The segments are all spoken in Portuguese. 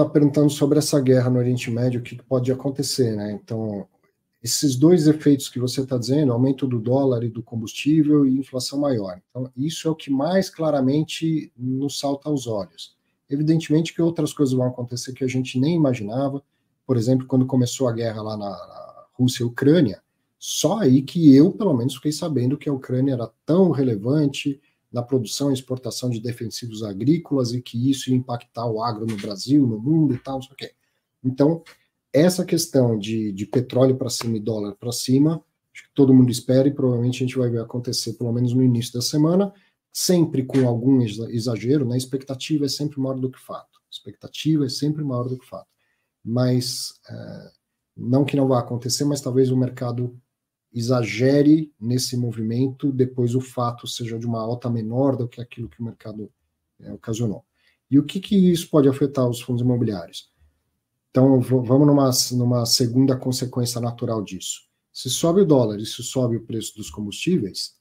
está perguntando sobre essa guerra no Oriente Médio, o que pode acontecer, né? Então, esses dois efeitos que você está dizendo, aumento do dólar e do combustível e inflação maior. Então, isso é o que mais claramente nos salta aos olhos. Evidentemente que outras coisas vão acontecer que a gente nem imaginava. Por exemplo, quando começou a guerra lá na Rússia e Ucrânia, só aí que eu, pelo menos, fiquei sabendo que a Ucrânia era tão relevante na produção e exportação de defensivos agrícolas e que isso ia impactar o agro no Brasil, no mundo e tal, não sei o quê. Então, essa questão de petróleo para cima e dólar para cima, acho que todo mundo espera e provavelmente a gente vai ver acontecer pelo menos no início da semana, sempre com algum exagero, né? A expectativa é sempre maior do que o fato. A expectativa é sempre maior do que o fato. Mas, não que não vá acontecer, mas talvez o mercado exagere nesse movimento, depois o fato seja de uma alta menor do que aquilo que o mercado ocasionou. E o que isso pode afetar os fundos imobiliários? Então, vamos numa segunda consequência natural disso. Se sobe o dólar e se sobe o preço dos combustíveis,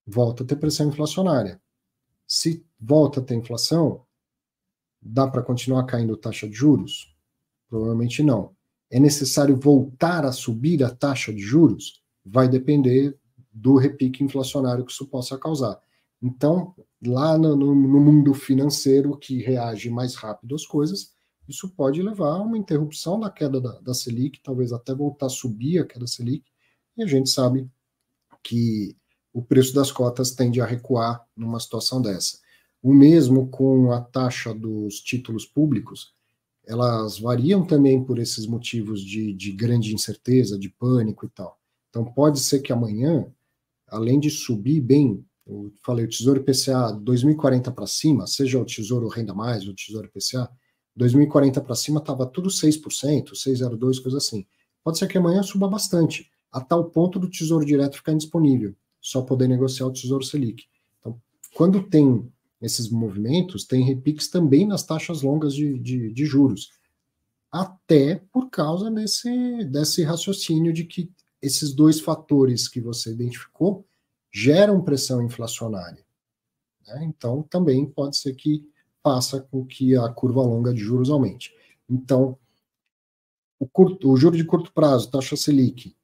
volta a ter pressão inflacionária. Se volta a ter inflação, dá para continuar caindo taxa de juros? Provavelmente não. É necessário voltar a subir a taxa de juros? Vai depender do repique inflacionário que isso possa causar. Então, lá no mundo financeiro, que reage mais rápido às coisas, isso pode levar a uma interrupção da queda da Selic, talvez até voltar a subir a queda Selic, e a gente sabe que o preço das cotas tende a recuar numa situação dessa. O mesmo com a taxa dos títulos públicos, elas variam também por esses motivos de grande incerteza, de pânico e tal. Então, pode ser que amanhã, além de subir bem, eu falei, o Tesouro IPCA 2040 para cima, seja o Tesouro Renda Mais ou o Tesouro IPCA, 2040 para cima estava tudo 6%, 6,02%, coisa assim. Pode ser que amanhã suba bastante, a tal ponto do Tesouro Direto ficar indisponível, só poder negociar o Tesouro Selic. Então, quando tem esses movimentos, tem repiques também nas taxas longas de juros, até por causa desse raciocínio de que esses dois fatores que você identificou geram pressão inflacionária, né? Então, também pode ser que faça com que a curva longa de juros aumente. Então, o juro de curto prazo, taxa Selic,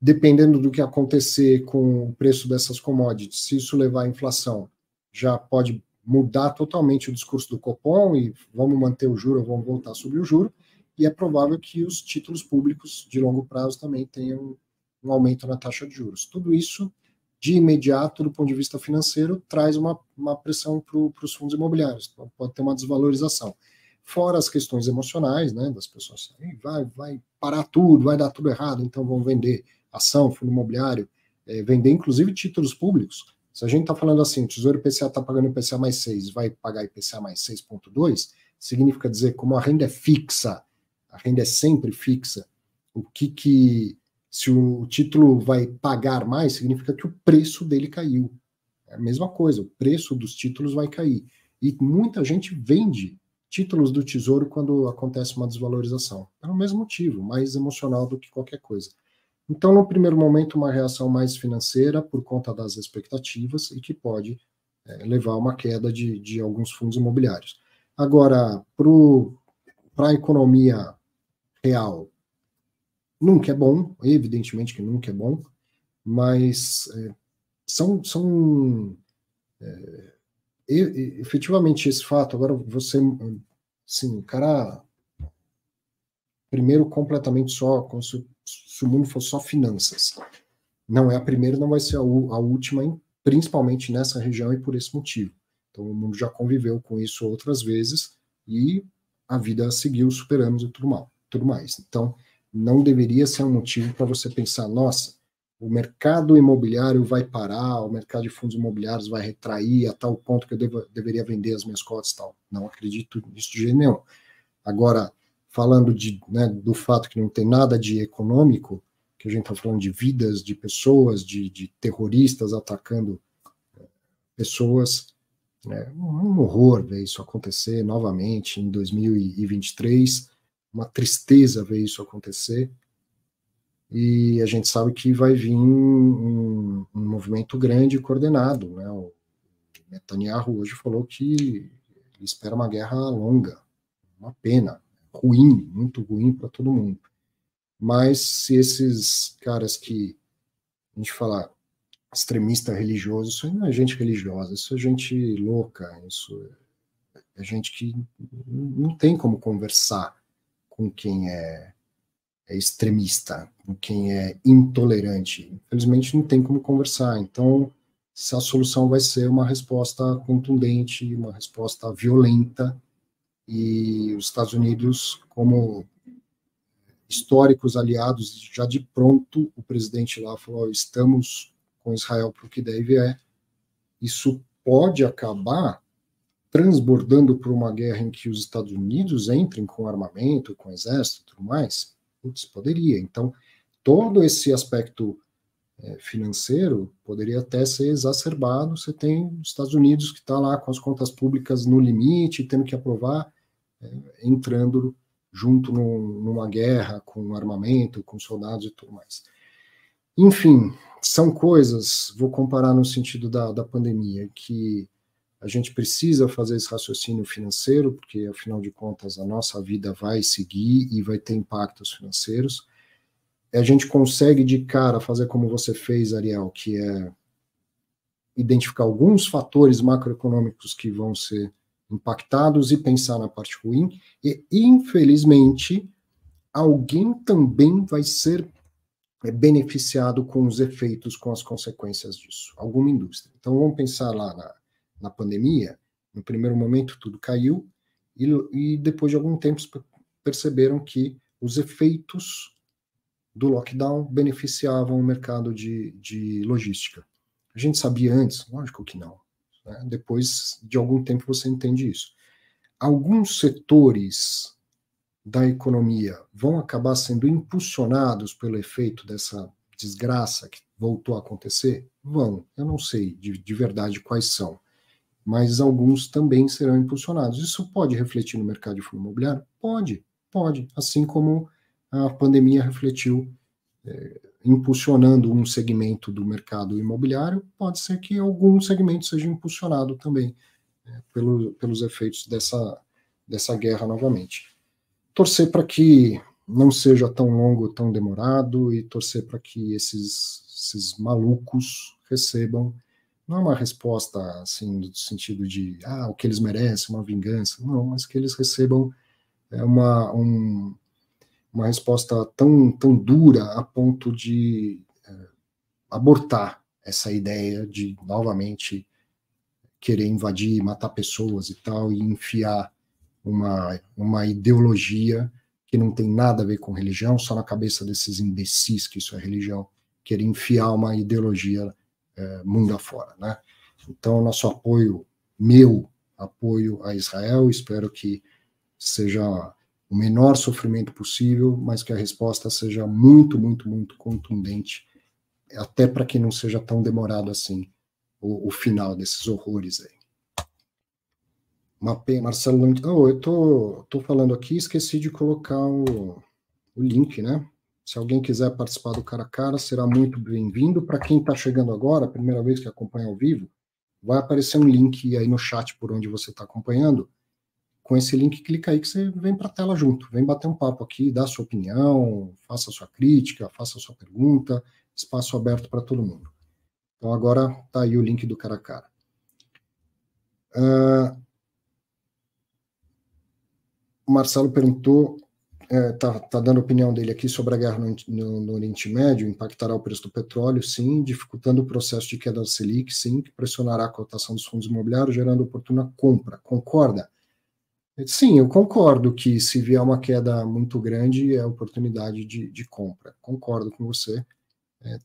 dependendo do que acontecer com o preço dessas commodities, se isso levar à inflação, já pode mudar totalmente o discurso do Copom e vamos manter o juro, vamos voltar a subir o juro, e é provável que os títulos públicos de longo prazo também tenham um aumento na taxa de juros. Tudo isso, de imediato, do ponto de vista financeiro, traz uma pressão para os fundos imobiliários, então, pode ter uma desvalorização. Fora as questões emocionais, né, das pessoas, vai parar tudo, vai dar tudo errado, então vão vender ação, fundo imobiliário, vender inclusive títulos públicos. Se a gente está falando assim, o Tesouro IPCA está pagando IPCA mais 6, vai pagar IPCA mais 6,2, significa dizer, como a renda é fixa, a renda é sempre fixa, se o título vai pagar mais, significa que o preço dele caiu. É a mesma coisa, o preço dos títulos vai cair. E muita gente vende títulos do Tesouro quando acontece uma desvalorização. Pelo mesmo motivo, mais emocional do que qualquer coisa. Então, no primeiro momento, uma reação mais financeira por conta das expectativas e que pode levar a uma queda de alguns fundos imobiliários. Agora, para a economia real, nunca é bom, evidentemente que nunca é bom, mas efetivamente esse fato, agora você, assim, cara, primeiro completamente só, como se o mundo fosse só finanças. Não é a primeira, não vai ser a última, principalmente nessa região e por esse motivo. Então o mundo já conviveu com isso outras vezes e a vida seguiu, superamos e tudo mais. Então não deveria ser um motivo para você pensar, nossa, o mercado imobiliário vai parar, o mercado de fundos imobiliários vai retrair a tal ponto que eu deveria vender as minhas cotas e tal. Não acredito nisso de jeito nenhum. Agora, falando do fato que não tem nada de econômico, que a gente está falando de vidas, de pessoas, de terroristas atacando pessoas, né? Um horror ver isso acontecer novamente em 2023, uma tristeza ver isso acontecer, e a gente sabe que vai vir um movimento grande e coordenado, né? O Netanyahu hoje falou que Ele espera uma guerra longa, uma pena, ruim, muito ruim para todo mundo. Mas se esses caras que a gente fala extremista religioso, isso não é gente religiosa, isso é gente louca, isso é gente que não tem como conversar com quem é extremista, com quem é intolerante. Infelizmente não tem como conversar. Então, se a solução vai ser uma resposta contundente, uma resposta violenta, e os Estados Unidos, como históricos aliados, já de pronto, o presidente lá falou, estamos com Israel para o que deve isso pode acabar transbordando por uma guerra em que os Estados Unidos entrem com armamento, com exército e tudo mais. Putz, poderia. Então, todo esse aspecto financeiro poderia até ser exacerbado. Você tem os Estados Unidos que está lá com as contas públicas no limite, tendo que aprovar, entrando junto numa guerra com armamento, com soldados e tudo mais. Enfim, são coisas, vou comparar no sentido da pandemia, que a gente precisa fazer esse raciocínio financeiro, porque, afinal de contas, a nossa vida vai seguir e vai ter impactos financeiros. A gente consegue, de cara, fazer como você fez, Ariel, que é identificar alguns fatores macroeconômicos que vão ser impactados e pensar na parte ruim, e, infelizmente, alguém também vai ser beneficiado com os efeitos, com as consequências disso, alguma indústria. Então, vamos pensar lá na pandemia, no primeiro momento tudo caiu, e depois de algum tempo perceberam que os efeitos do lockdown beneficiavam o mercado de logística. A gente sabia antes? Lógico que não. Né? Depois de algum tempo você entende isso. Alguns setores da economia vão acabar sendo impulsionados pelo efeito dessa desgraça que voltou a acontecer? Vão. Eu não sei de verdade quais são, mas alguns também serão impulsionados. Isso pode refletir no mercado de fundo imobiliário? Pode. Assim como a pandemia refletiu, impulsionando um segmento do mercado imobiliário, pode ser que algum segmento seja impulsionado também pelos efeitos dessa guerra novamente. Torcer para que não seja tão longo, tão demorado, e torcer para que esses malucos recebam, não é uma resposta assim, no sentido de o que eles merecem, uma vingança, não, mas que eles recebam uma resposta tão dura a ponto de abortar essa ideia de novamente querer invadir, matar pessoas e tal, e enfiar uma ideologia que não tem nada a ver com religião, só na cabeça desses imbecis que isso é religião, querer enfiar uma ideologia mundo afora, né? Então, nosso apoio, meu apoio a Israel, espero que seja o menor sofrimento possível, mas que a resposta seja muito, muito, muito contundente, até para que não seja tão demorado assim o final desses horrores aí. Marcelo, eu tô falando aqui, esqueci de colocar o link, né? Se alguém quiser participar do Cara a Cara, será muito bem-vindo. Para quem está chegando agora, a primeira vez que acompanha ao vivo, vai aparecer um link aí no chat por onde você está acompanhando. Com esse link, clica aí que você vem para a tela junto, vem bater um papo aqui, dá a sua opinião, faça a sua crítica, faça a sua pergunta, espaço aberto para todo mundo. Então agora está aí o link do Cara a Cara. O Marcelo perguntou, tá dando a opinião dele aqui sobre a guerra no Oriente Médio, impactará o preço do petróleo, sim, dificultando o processo de queda da Selic, sim, que pressionará a cotação dos fundos imobiliários, gerando oportuna compra. Concorda? Sim, eu concordo que se vier uma queda muito grande, é oportunidade de compra. Concordo com você.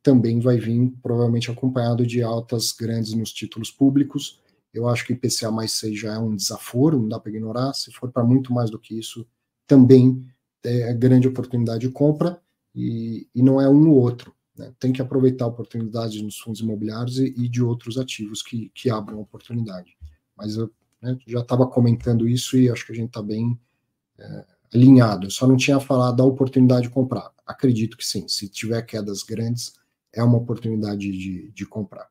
Também vai vir, provavelmente, acompanhado de altas grandes nos títulos públicos. Eu acho que IPCA mais 6 já é um desaforo, não dá para ignorar. Se for para muito mais do que isso, também é grande oportunidade de compra, e não é um ou outro. Né? Tem que aproveitar oportunidades nos fundos imobiliários e de outros ativos que abram oportunidade. Mas eu já estava comentando isso e acho que a gente está bem alinhado. Eu só não tinha falado da oportunidade de comprar. Acredito que sim, se tiver quedas grandes, é uma oportunidade de comprar.